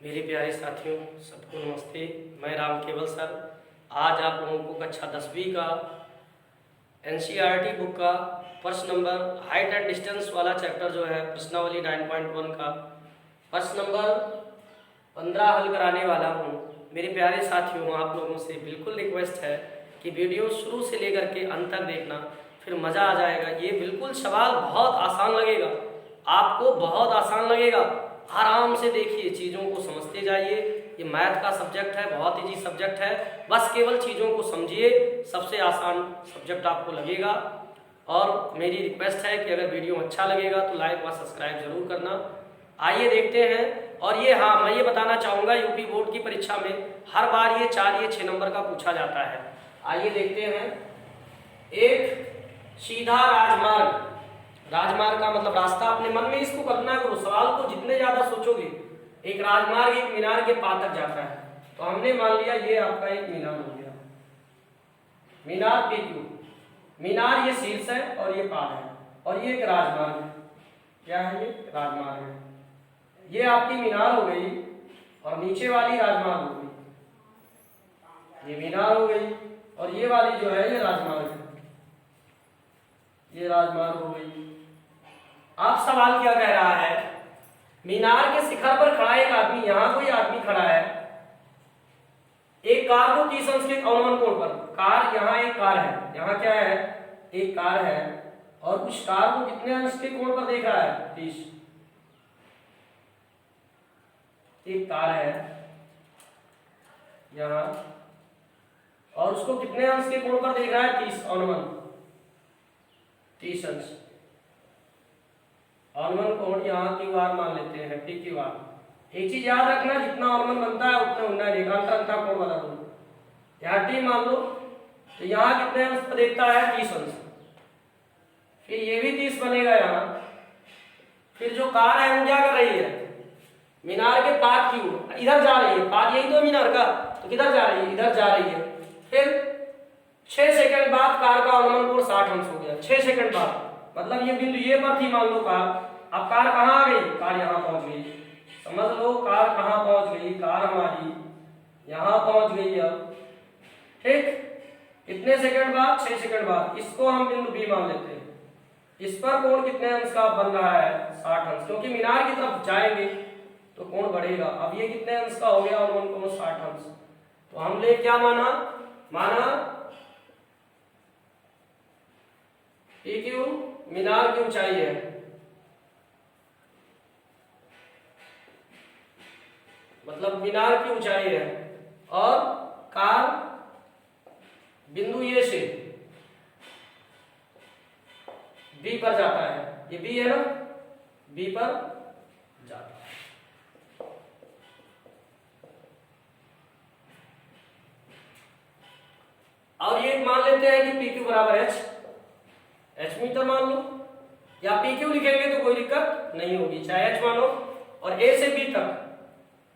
मेरे प्यारे साथियों, सबको नमस्ते। मैं राम केवल सर आज आप लोगों को कक्षा 10वीं का एनसीईआरटी बुक का प्रश्न नंबर हाइट एंड डिस्टेंस वाला चैप्टर जो है प्रश्नावली 9.1 का प्रश्न नंबर 15 हल कराने वाला हूँ। मेरे प्यारे साथियों, आप लोगों से बिल्कुल रिक्वेस्ट है कि वीडियो शुरू से लेकर के अंत तक देखना, फिर मज़ा आ जाएगा। ये बिल्कुल सवाल बहुत आसान लगेगा, आपको बहुत आसान लगेगा। आराम से देखिए, चीज़ों को समझते जाइए। ये मैथ का सब्जेक्ट है, बहुत इजी सब्जेक्ट है। बस केवल चीज़ों को समझिए, सबसे आसान सब्जेक्ट आपको लगेगा। और मेरी रिक्वेस्ट है कि अगर वीडियो अच्छा लगेगा तो लाइक व सब्सक्राइब जरूर करना। आइए देखते हैं। और ये मैं ये बताना चाहूँगा, यूपी बोर्ड की परीक्षा में हर बार ये 4 या 6 नंबर का पूछा जाता है। आइए देखते हैं। एक सीधा राजमार्ग, राजमार्ग का मतलब रास्ता। अपने मन में इसको कल्पना करो, सवाल को जितने ज्यादा सोचोगे। एक राजमार्ग एक मीनार के पार तक जाता है, तो हमने मान लिया ये आपका एक मीनार हो गया, मीनार PQ। मीनार ये शीर्ष है और ये पार है, और ये एक राजमार्ग है। क्या है? ये राजमार्ग है। ये आपकी मीनार हो गई और नीचे वाली राजमार्ग हो गई। ये मीनार हो गई और ये वाली जो है ये राजमार्ग है, ये राजमार्ग हो गई। अब सवाल क्या कह रहा है? मीनार के शिखर पर खड़ा एक आदमी, यहां कोई आदमी खड़ा है, एक कार को 30 अंश के अवनमन कोण पर। कार, यहां एक कार है, यहां क्या है? एक कार है, और उस कार को कितने अंश के कोण पर देख रहा है? 30। एक कार है यहां, और उसको कितने अंश के कोण पर देख रहा है? 30 अवनमन, 30 अंश। अवनमन कोण यहाँ QR मान लेते हैं, PQR। एक चीज याद रखना, जितना अवनमन बनता है उतना उन्ना रेखांतर अंतः कोण बता दो। यहाँ T मान लो, तो यहाँ कितने अंश पर देखता है? 30 अंश। फिर ये भी 30 बनेगा यहाँ। फिर जो कार है वो क्या कर रही है? मीनार के पार क्यों इधर जा रही है? पार यही तो मीनार का, तो किधर जा रही है? इधर जा रही है। फिर 6 सेकंड बाद कार का अवनमन कोण 60 अंश हो गया। 6 सेकंड बाद, मतलब ये बिंदु ये पर थी, मान लो कार। अब कार कहाँ आ गई? कार यहाँ पहुंच गई। समझ लो कार कहाँ पहुंच गई? कार हमारी यहाँ पहुंच गई। अब ठीक, कितने सेकंड बाद? 6 सेकंड बाद। इसको हम बिंदु B मान लेते हैं। इस पर कोण कितने अंश का बन रहा है? 60 अंश, क्योंकि मीनार की तरफ जाएंगे तो कोण बढ़ेगा। अब ये कितने अंश का हो गया? अवनमन कोण 60 अंश। तो हमने क्या माना? PQ मीनार की ऊंचाई है, मतलब मीनार की ऊंचाई है, और कार बिंदु ए से B पर जाता है। ये B है ना, B पर जाता है। और ये मान लेते हैं कि PQ बराबर H मीटर मान लो, या PQ लिखेंगे तो कोई दिक्कत नहीं होगी, चाहे H मानो। और A से B तक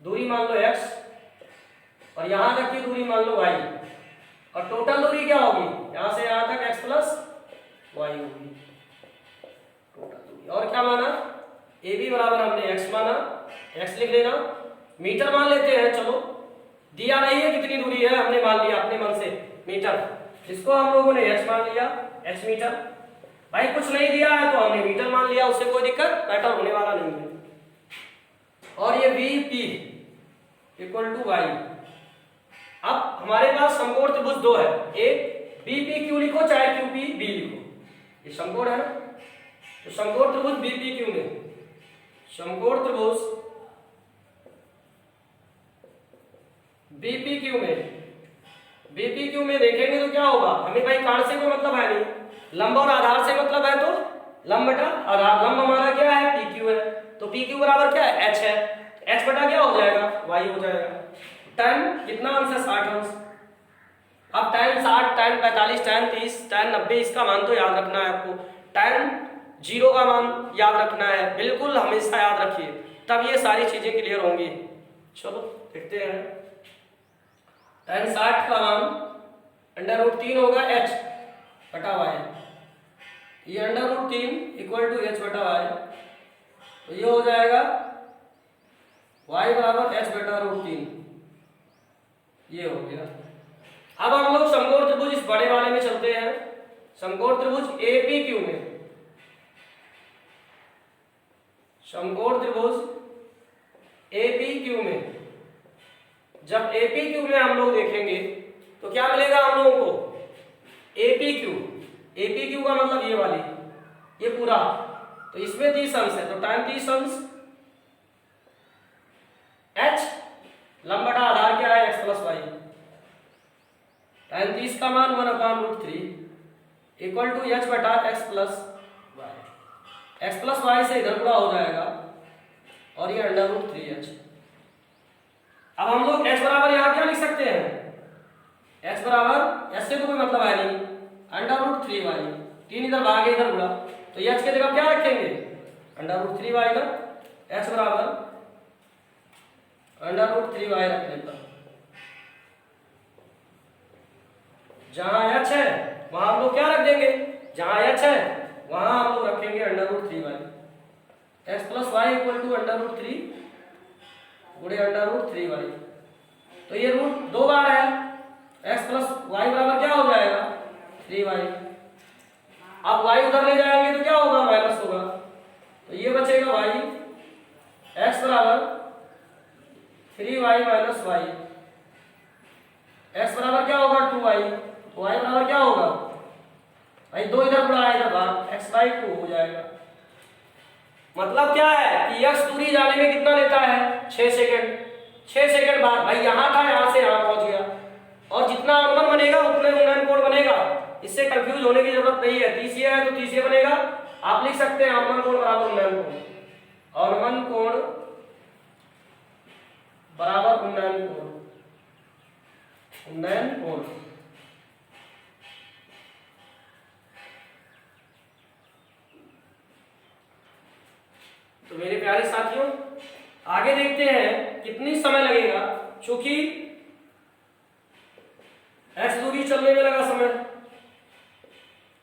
दूरी मान लो X, और यहां तक की दूरी मान लो Y, और टोटल दूरी क्या होगी? यहां से यहां तक X प्लस Y होगी, टोटल दूरी। और क्या माना? AB बराबर हमने X माना, X लिख लेना। मीटर मान लेते हैं, चलो दिया नहीं है कितनी दूरी है, हमने मान लिया अपने मन से मीटर। इसको हम लोगों ने H मान लिया, H मीटर। भाई कुछ नहीं दिया है तो हमने मीटर मान लिया, उससे कोई दिक्कत मैटर होने वाला नहीं है। और ये VP इक्वल टू Y। अब हमारे पास समकोण त्रिभुज 2 है, एक BPQ लिखो चाहे QPB लिखो, ये समकोण है ना। तो समकोण त्रिभुज BPQ में, समकोण त्रिभुज BPQ में देखेंगे तो क्या होगा? हमें भाई काट से कोई मतलब है नहीं, लंब और आधार से मतलब है, तो लंब बटा आधार। लंब हमारा क्या है? PQ है, तो PQ बराबर क्या है? H है। H बटा क्या हो जाएगा? Y हो जाएगा। tan कितना अंश है? 60 अंश। अब tan 60, tan 45, tan 30, tan 90, इसका मान तो याद रखना है आपको। tan 0 का मान याद रखना है, बिल्कुल हमेशा याद रखिए, तब ये सारी चीजें क्लियर होंगी। चलो देखते हैं। tan 60 का मान √3 होगा H बटा Y। ये √3 इक्वल टू H बटा Y, तो ये हो जाएगा y बराबर h बटा रूट 3, ये हो गया। अब हम लोग समकोण त्रिभुज इस बड़े वाले में चलते हैं, समकोण त्रिभुज एपीक्यू में। समकोण त्रिभुज एपीक्यू में, जब एपीक्यू में हम लोग देखेंगे तो क्या मिलेगा हम लोगों को, एपीक्यू, एपीक्यू का मतलब ये वाली, ये पूरा, तो इसमें 30 अंश है तो tan 30 अंश h, लंबटा आधार क्या है x प्लस वाई, tan 30 का मान 1/√3 इक्वल टू h बटा x plus Y, x plus Y से इधर गुणा हो जाएगा और ये √3h। अब हम लोग h बराबर यहाँ क्या लिख सकते हैं, h बराबर, s से तो कोई मतलब है नहीं, √3y, 3 इधर भागे इधर गुणा, तो h के जगह क्या रखेंगे, √3y का, h बराबर √3y रखने पर जहां h है वहां हम लोग क्या रख देंगे, जहां h है वहां हम लोग रखेंगे √3y, x plus Y equal to √3 गुणे √3y, तो ये रूट 2 बार है, x प्लस वाई बराबर क्या हो जाएगा 3y। अब y उधर ले जाएंगे तो क्या होगा, माइनस होगा, तो ये बचेगा y, x बराबर 3y माइनस y, x बराबर क्या होगा 2y, तो y बराबर क्या होगा भाई 2 इधर गुणा इधर भाग, x/2 हो जाएगा। मतलब क्या है कि x दूरी जाने में कितना लेता है, 6 सेकंड, 6 सेकंड बाद भाई यहाँ था, यहाँ से यहाँ पहुंच गया, और जितना अनुमान बनेगा उतने उन्नयन कोण बनेगा, इससे कंफ्यूज होने की जरूरत नहीं है। तीसरे है तो तीसरे बनेगा, आप लिख सकते हैं अनुमान कोण बराबर उन्नयन कोण, अनुमान कोण बराबर उन्नयन कोण, उन्नयन कोण। तो मेरे प्यारे साथियों आगे देखते हैं कितनी समय लगेगा, चूंकि x दूरी चलने में लगा समय,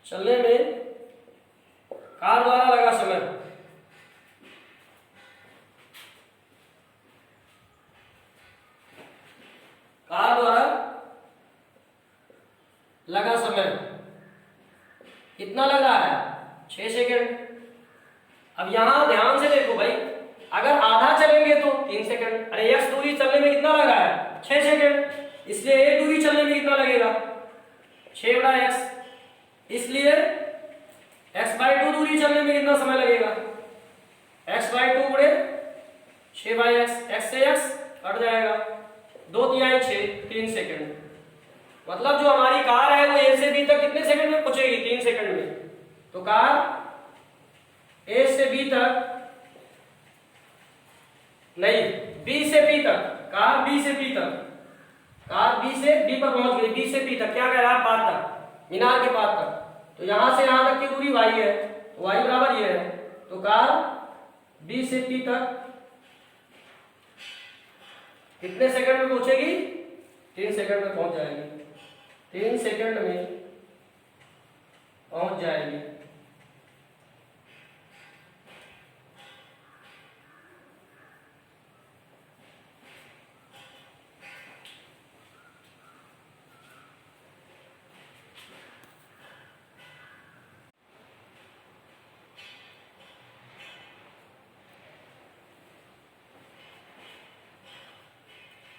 चलने में कार द्वारा लगा समय, कार द्वारा लगा समय कितना लगा है, 6 सेकंड। अब यहां ध्यान से देखो भाई, अगर आधा चलेंगे तो 3 सेकंड, अरे x दूरी चलने में कितना लगा है 6 सेकंड, इसलिए एक दूरी चलने में कितना लगेगा 6 बटा x, इसलिए x/2 दूरी चलने में कितना समय लगेगा, x/2 गुणे 6/x, x से x कट जाएगा, 2 तिहाई 6, 3 सेकंड। मतलब जो हमारी कार है वो a से b तक कितने सेकंड में पहुंचेगी, 3 सेकंड में। तो कार a से b तक नहीं, b से p तक, कार b से p तक, कार b से b पर पहुंच गई, b से p तक क्या कह रहा है, पाथ तक, मीनार के पाथ तक, तो यहां से यहां तक की दूरी y है, तो y बराबर ये है, तो कार b से p तक कितने सेकंड में पहुंचेगी, 3 सेकंड में पहुंच जाएगी, 3 सेकंड में पहुंच जाएगी।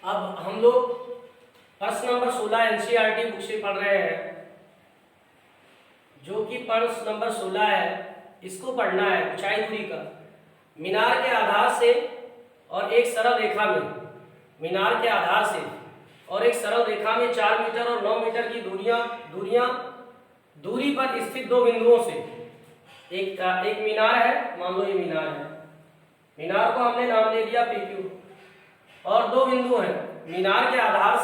अब हम लोग प्रश्न नंबर 16 एनसीईआरटी बुक से पढ़ रहे हैं, जो कि प्रश्न नंबर 16 है, इसको पढ़ना है। ऊंचाई दूरी का मीनार के आधार से और एक सरल रेखा में, मीनार के आधार से और एक सरल रेखा में 4 मीटर और 9 मीटर की दूरी पर स्थित दो बिंदुओं से एक मीनार है, मान लो ये मीनार है, मीनार को हमने नाम दे दिया PQ, और दो बिंदु हैं मीनार के आधार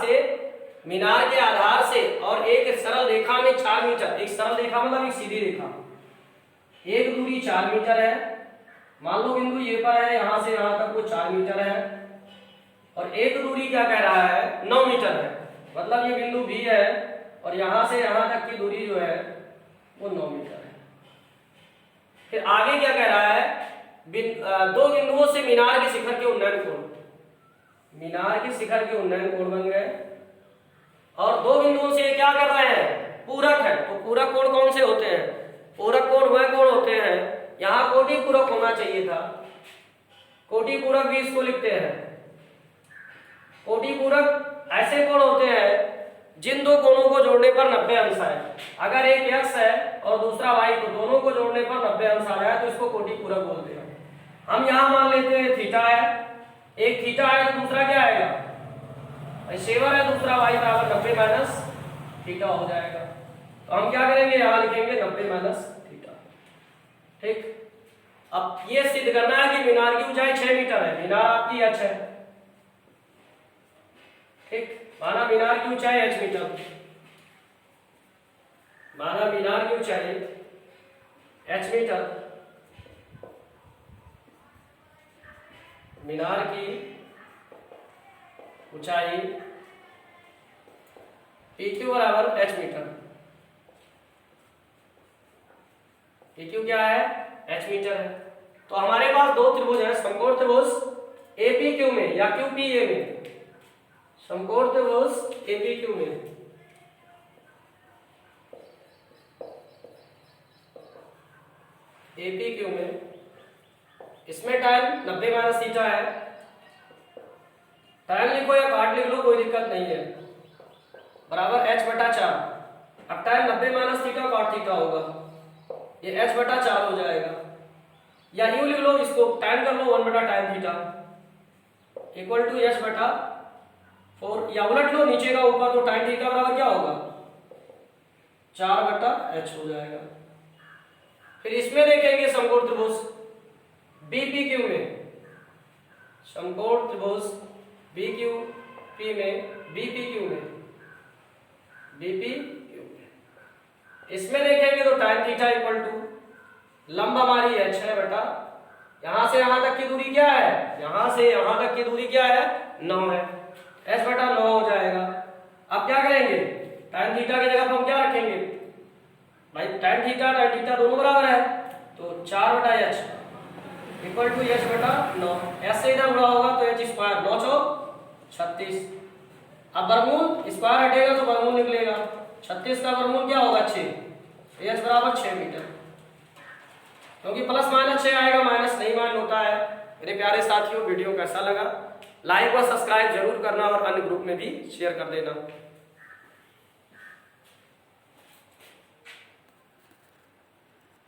से और एक सरल रेखा में 4 मीटर, एक सरल रेखा मतलब एक सीधी रेखा, एक दूरी 4 मीटर है, मान लो बिंदु ये पर है, यहां से यहां तक वो 4 मीटर है, और एक दूरी क्या कह रहा है 9 मीटर है, मतलब ये बिंदु B है और यहां से यहां तक की दूरी जो है वो 9 मीटर है। फिर आगे क्या कह रहा है, दो बिंदुओं से मीनार के शिखर के उन्नयन कोण, मीनार की शिखर के उन्नयन कोण बन गए। और दो बिंदुओं से क्या कर रहे हैं, पूरक है। तो पूरक कोण कौन से होते हैं, पूरक कोण वह कोण होते हैं, यहाँ कोटि पूरक होना चाहिए था, कोटि पूरक भी इसको लिखते हैं। कोटि पूरक ऐसे कोण होते हैं जिन दो कोणों को जोड़ने पर 90 अंश आए। अगर एक x है और दूसरा y, तो दोनों को जोड़ने पर 90 अंश आ जाए तो इसको कोटि पूरक बोलते हैं। हम यहाँ मान लेते हैं थीटा है, एक थीटा है तो दूसरा क्या आएगा, सेवर है, दूसरा y बराबर 90 माइनस थीटा हो जाएगा। तो हम क्या करेंगे, यहाँ लिखेंगे 90 माइनस थीटा। ठीक, अब ये सिद्ध करना है कि मीनार की ऊंचाई 6 मीटर है, मीनार आपकी h है। ठीक, माना मीनार की ऊंचाई h मीटर, माना मीनार की ऊंचाई h मीटर, मीनार की ऊंचाई PQ बराबर h मीटर। PQ क्या है, h मीटर है। तो हमारे पास दो त्रिभुज है, समकोण त्रिभुज APQ में या QPA में, समकोण त्रिभुज APQ में, APQ में, इसमें tan 90 माइनस थीटा है। tan लिखो या काट लिख लो, कोई दिक्कत नहीं है, बराबर h बटा 4। अब tan 90 माइनस थीटा काट थीटा होगा, ये h बटा 4 हो जाएगा। या यूं लिख लो इसको, tan कर लो 1 बटा tan theta equal to h बटा 4, या उलट लो नीचे का ऊपर, तो tan थीटा बराबर क्या होगा, 4 बटा h हो जाएगा। फिर इसमें देखेंगे समकोण त्रिभुज BPQ में, समकोण त्रिभुज BQP में, BPQ में, BPQ में, इसमें देखेंगे तो tan थीटा इक्वल टू लंब हमारी h है बटा, यहां से यहां तक की दूरी क्या है, यहां से यहां तक की दूरी क्या है, 9 है, h बटा 9 हो जाएगा। अब क्या करेंगे, tan थीटा की जगह पर हम क्या रखेंगे भाई, tan थीटा दोनों बराबर है, तो 4 बटा h इक्वल टू h बटा 9, s से इधर गुणा होगा तो h स्क्वायर, 9 चौक 36। अब वर्गमूल स्क्वायर हटेगा तो वर्गमूल निकलेगा, 36 का वर्गमूल क्या होगा 6, h बराबर 6 मीटर। क्योंकि प्लस माइनस 6 आएगा, माइनस नहीं मान होता है। मेरे प्यारे साथियों, वीडियो कैसा लगा, लाइक और सब्सक्राइब जरूर करना और अन्य ग्रुप में भी शेयर कर देना।